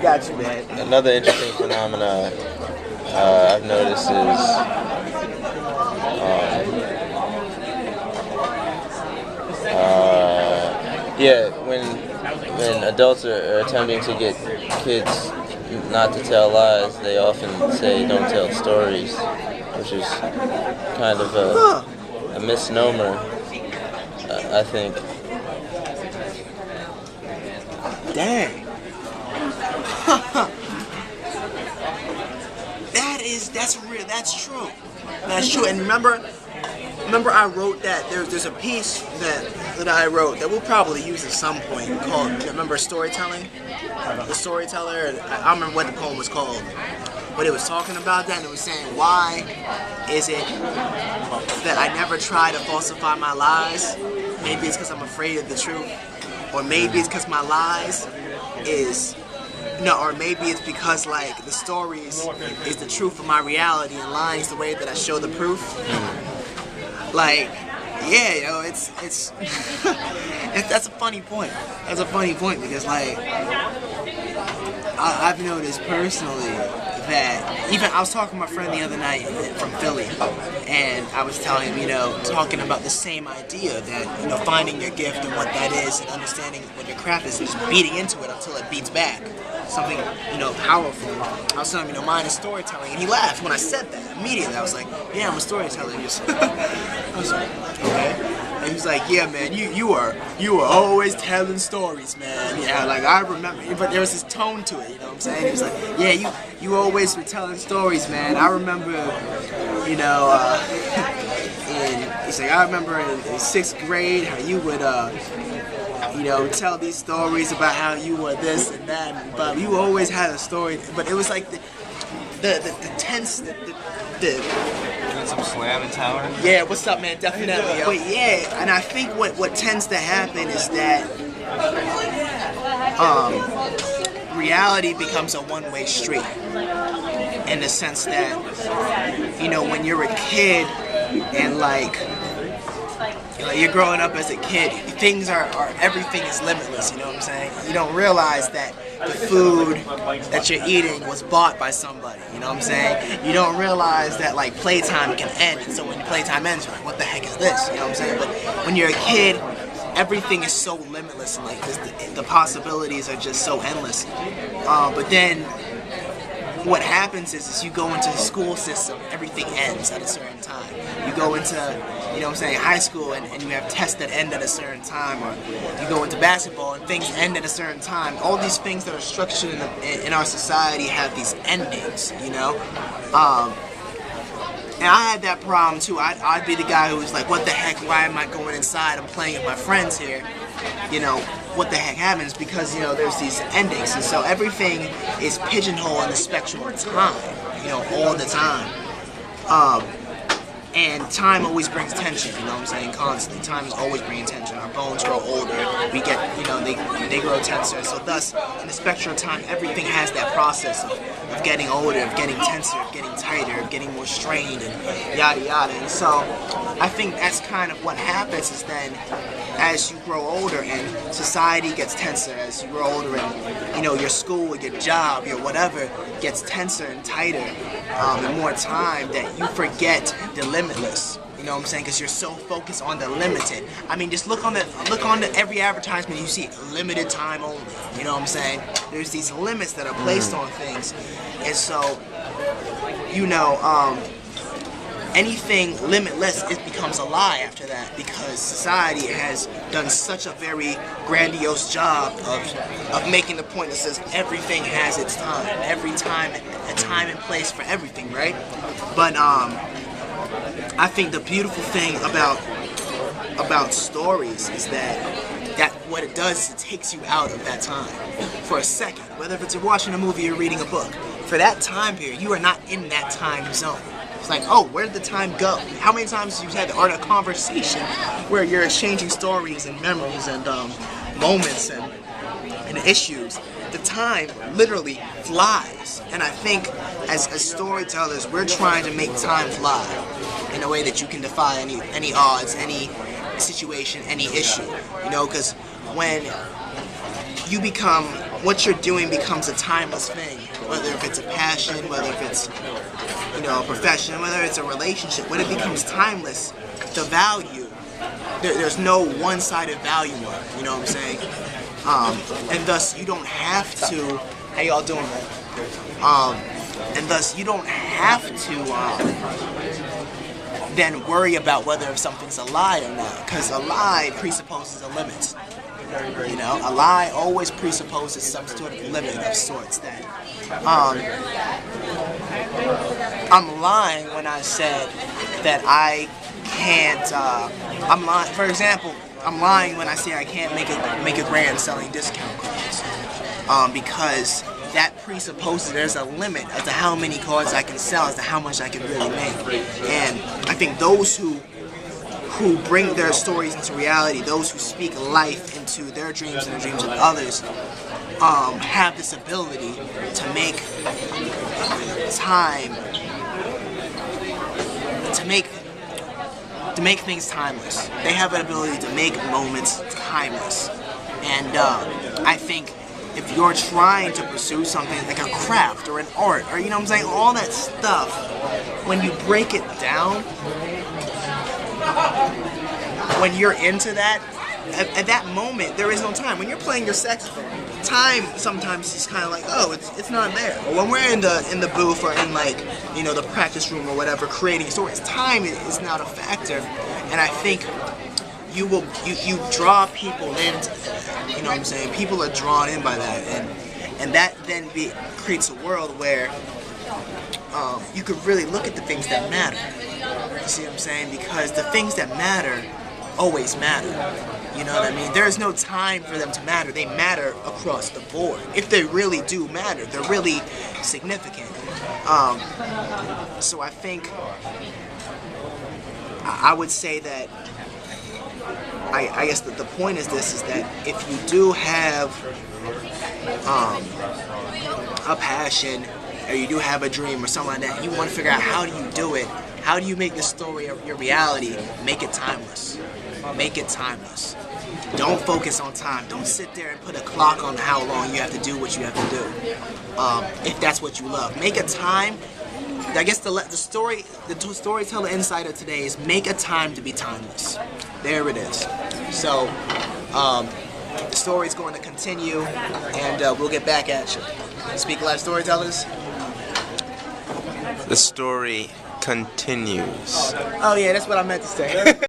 got you, man. Another interesting phenomenon I've noticed is yeah, when adults are attempting to get kids not to tell lies, they often say don't tell stories, which is kind of a misnomer, I think. Dang. That's real. That's true. That's true. And remember I wrote that there's a piece that I wrote that we'll probably use at some point called, remember Storytelling? The Storyteller. I don't remember what the poem was called, but it was talking about that, and it was saying, why is it that I never try to falsify my lies? Maybe it's because I'm afraid of the truth, or maybe it's because my lies is or maybe it's because like the stories is the truth of my reality and lying is the way that I show the proof. Like, yeah, it's that's a funny point. That's a funny point because like I've noticed personally that even I was talking to my friend the other night from Philly, and I was telling him, talking about the same idea that, finding your gift and what that is and understanding what your craft is and just beating into it until it beats back. Something, powerful. I was telling him, mine is storytelling, and he laughed when I said that. Immediately, I was like, yeah, I'm a storyteller. I was like, okay. And he was like, yeah, man, you are always telling stories, man. Yeah, like I remember, but there was this tone to it, you know what I'm saying? He was like, yeah, you always were telling stories, man. I remember, he's like, I remember in 6th grade how you would, tell these stories about how you were this and that, but you always had a story. But it was like the tense, Doing some slam and tower? Yeah, what's up, man? Definitely. But yeah, and I think what tends to happen is that reality becomes a one-way street, in the sense that, when you're a kid and you're growing up as a kid, everything is limitless, you know what I'm saying? You don't realize that the food that you're eating was bought by somebody, you know what I'm saying? You don't realize that like playtime can end, and so when playtime ends, you're like, what the heck is this? You know what I'm saying? But when you're a kid, everything is so limitless, and like the possibilities are just so endless. But then what happens is you go into the school system, everything ends at a certain time. You go into, high school and you have tests that end at a certain time, or you go into basketball and things end at a certain time. All these things that are structured in our society have these endings, And I had that problem too. I'd be the guy who was like, what the heck, why am I going inside? I'm playing with my friends here. What the heck happens? Because, there's these endings. And so everything is pigeonholed in the spectrum of time, all the time. And time always brings tension, you know what I'm saying, constantly. Time is always bringing tension. Our bones grow older, we get, they grow tenser. So thus, in the spectrum of time, everything has that process of getting older, of getting tenser, of getting tighter, of getting more strained, and yada yada. And so, I think that's kind of what happens is then, as you grow older and society gets tenser, as you grow older and, your school, your job, your whatever gets tenser and tighter, and more time, that you forget the limitless. You know what I'm saying? Because you're so focused on the limited. I mean, just look on every advertisement you see, limited time only. You know what I'm saying? There's these limits that are placed on things, and so, anything limitless, it becomes a lie after that, because society has done such a very grandiose job of making the point that says everything has its time, every time, a time and place for everything, right? But I think the beautiful thing about stories is that what it does is it takes you out of that time for a second. Whether if it's you're watching a movie or reading a book, for that time period, you are not in that time zone. It's like, oh, where did the time go? How many times have you had a conversation where you're exchanging stories and memories and moments and issues? The time literally flies. And I think as storytellers, we're trying to make time fly in a way that you can defy any odds, any situation, any issue. Because when you become, what you're doing becomes a timeless thing. Whether if it's a passion, whether if it's, you know, a profession, whether it's a relationship, when it becomes timeless, the value, there's no one-sided value on it, you know what I'm saying? And thus you don't have to, how y'all doing, man? And thus you don't have to then worry about whether if something's a lie or not, because a lie presupposes a limit. You know, a lie always presupposes some sort of limit of sorts. That I'm lying when I said that I can't. I'm lying. For example, I'm lying when I say I can't make a grand selling discount cards, because that presupposes there's a limit as to how many cards I can sell, as to how much I can really make. And I think those who bring their stories into reality, those who speak life into their dreams and the dreams of others, have this ability to make time, to make things timeless. They have an ability to make moments timeless. And I think if you're trying to pursue something like a craft or an art, or, you know what I'm saying, all that stuff, when you break it down, when you're into that, at that moment, there is no time. When you're playing your saxophone, time sometimes is kind of like, oh, it's not there. Or when we're in the booth or in, like, you know, the practice room or whatever, creating stories, time is not a factor. And I think you draw people into that. You know what I'm saying? People are drawn in by that, and that then creates a world where you could really look at the things that matter. You see what I'm saying? Because the things that matter always matter. You know what I mean? There is no time for them to matter. They matter across the board. If they really do matter, they're really significant. So I think I would say that I guess the point is this, is that if you do have a passion, or you do have a dream or something like that, you want to figure out how do you do it, how do you make the story your reality, make it timeless. Make it timeless. Don't focus on time. Don't sit there and put a clock on how long you have to do what you have to do. If that's what you love, make a time. I guess the storyteller insider today is make a time to be timeless. There it is. So the story's going to continue, and we'll get back at you. Speak Live Storytellers. The story continues. Oh yeah, that's what I meant to say.